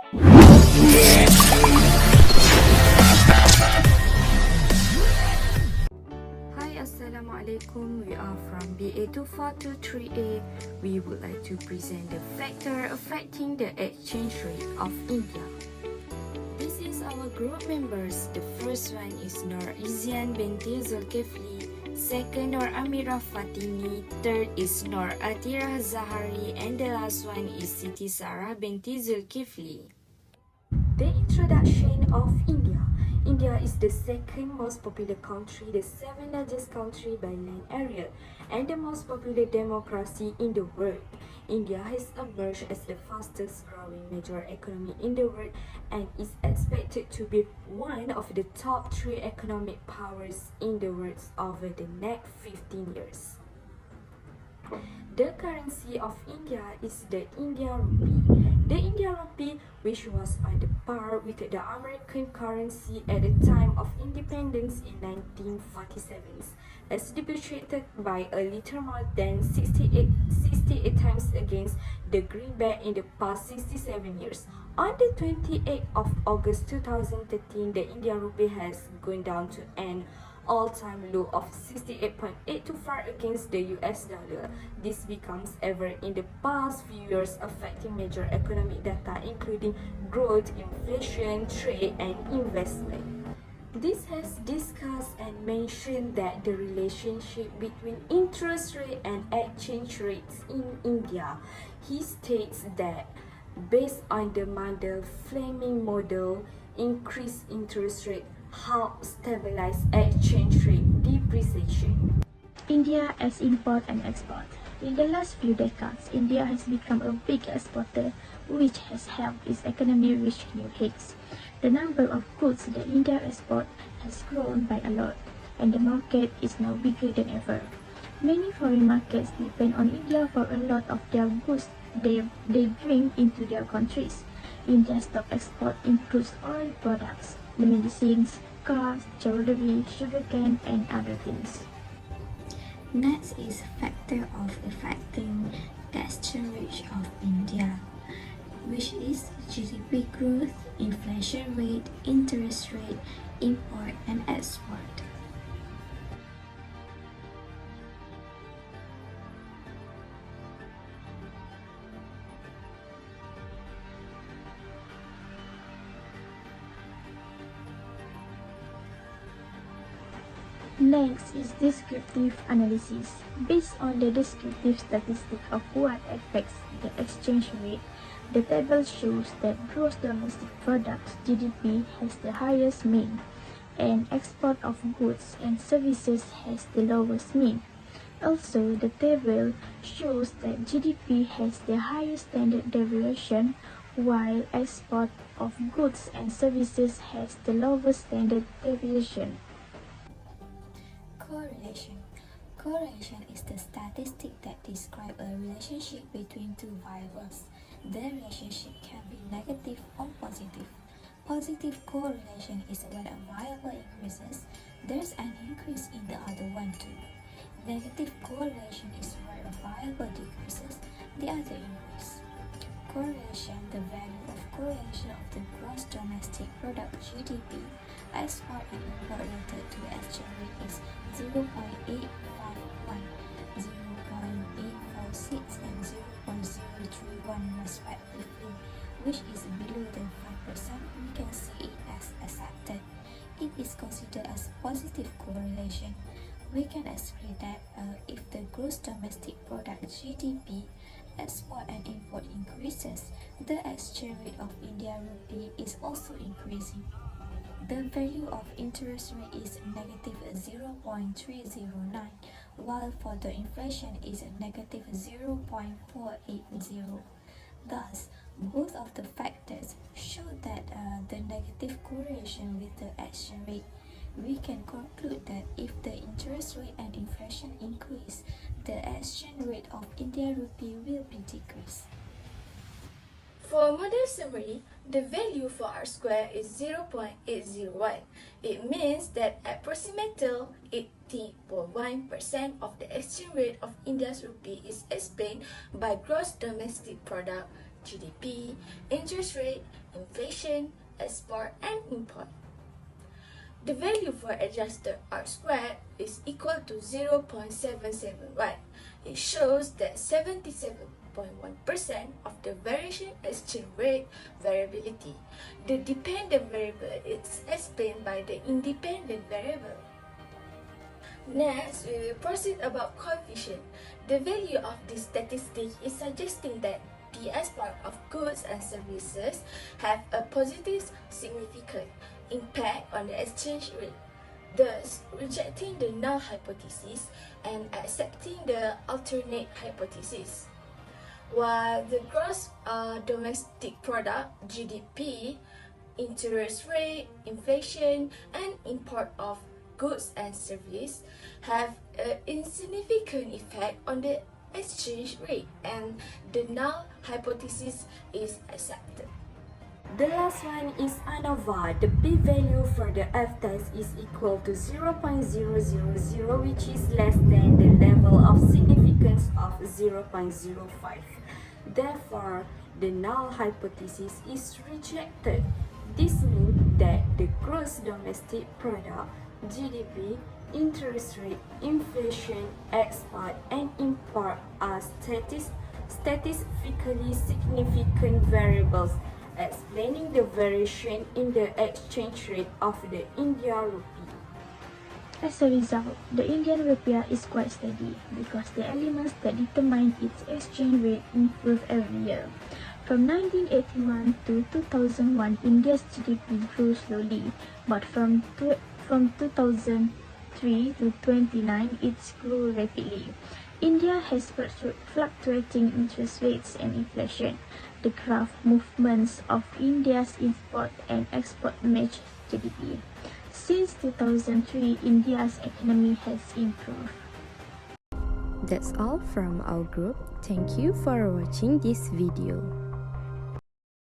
Hi, Assalamualaikum. We are from BA242-3A. We would like to present the factor affecting the exchange rate of India. This is our group members. The first one is Nur Izzian binti Zulkifli. Second, Nur Amirah Fatimi. Third is Nur Atirah Zahari. And the last one is Siti Sarah binti Zulkifli. The introduction of India. India is the second most popular country, the seventh largest country by land area, and the most popular democracy in the world. India has emerged as the fastest growing major economy in the world and is expected to be one of the top 3 economic powers in the world over the next 15 years. The currency of India is the Indian rupee. The Indian rupee, which was on the par with the American currency at the time of independence in 1947, has depreciated by a little more than 68 times against the greenback in the past 67 years. On the 28th of August 2013, the Indian rupee has gone down to an all-time low of 68.824 against the US dollar. This becomes ever in the past few years, affecting major economic data including growth, inflation, trade, and investment. This has discussed and mentioned that the relationship between interest rate and exchange rates in India. He states that based on the Fleming model, increased interest rate help stabilize exchange rate depreciation. India as import and export. In the last few decades, India has become a big exporter, which has helped its economy reach new heights. The number of goods that India exports has grown by a lot, and the market is now bigger than ever. Many foreign markets depend on India for a lot of their goods they bring into their countries. India's top export includes oil products, the medicines, cars, jewelry, sugarcane, and other things. Next is factor of affecting the exchange rate of India, which is GDP growth, inflation rate, interest rate, import and export. Next is descriptive analysis. Based on the descriptive statistic of what affects the exchange rate, the table shows that gross domestic product (GDP) has the highest mean, and export of goods and services has the lowest mean. Also, the table shows that GDP has the highest standard deviation, while export of goods and services has the lowest standard deviation. Correlation. Correlation is the statistic that describes a relationship between two variables. The relationship can be negative or positive. Positive correlation is when a variable increases, there's an increase in the other one too. Negative correlation is where a variable decreases, the other increases. Correlation, the value of correlation of the gross domestic product (GDP), export and import related to the exchange rate is 0.851, 0.846, and 0.031 respectively, which is below the 5%. We can see it as accepted. It is considered as positive correlation. We can explain that if the gross domestic product (GDP), export and import increases, the exchange rate of Indian rupee is also increasing. The value of interest rate is negative 0.309, while for the inflation is negative 0.480. Thus, both of the factors show that the negative correlation with the exchange rate. We can conclude that if the interest rate and inflation increase, the exchange rate of Indian rupee will be decreased. For a model summary, the value for R square is 0.801. It means that approximately 80.1% of the exchange rate of India's rupee is explained by gross domestic product, GDP, interest rate, inflation, export, and import. The value for adjusted R-squared is equal to 0.771. It shows that 77.1% of the variation exchange rate variability. The dependent variable is explained by the independent variable. Next, we will proceed about coefficient. The value of this statistic is suggesting that the export of goods and services have a positive significant impact on the exchange rate, thus rejecting the null hypothesis and accepting the alternate hypothesis. While the gross domestic product (GDP), interest rate, inflation, and import of goods and services have an insignificant effect on the exchange rate, and the null hypothesis is accepted. The last one is ANOVA. The p-value for the f-test is equal to 0.000, which is less than the level of significance of 0.05. Therefore, the null hypothesis is rejected. This means that the gross domestic product, GDP, interest rate, inflation, export, and import are statistically significant variables, explaining the variation in the exchange rate of the Indian rupee. As a result, the Indian rupiah is quite steady because the elements that determine its exchange rate improve every year. From 1981 to 2001, India's GDP grew slowly, but from 2003 to 2029, it grew rapidly. India has fluctuating interest rates and inflation. The graph movements of India's import and export match GDP. Since 2003, India's economy has improved. That's all from our group. Thank you for watching this video.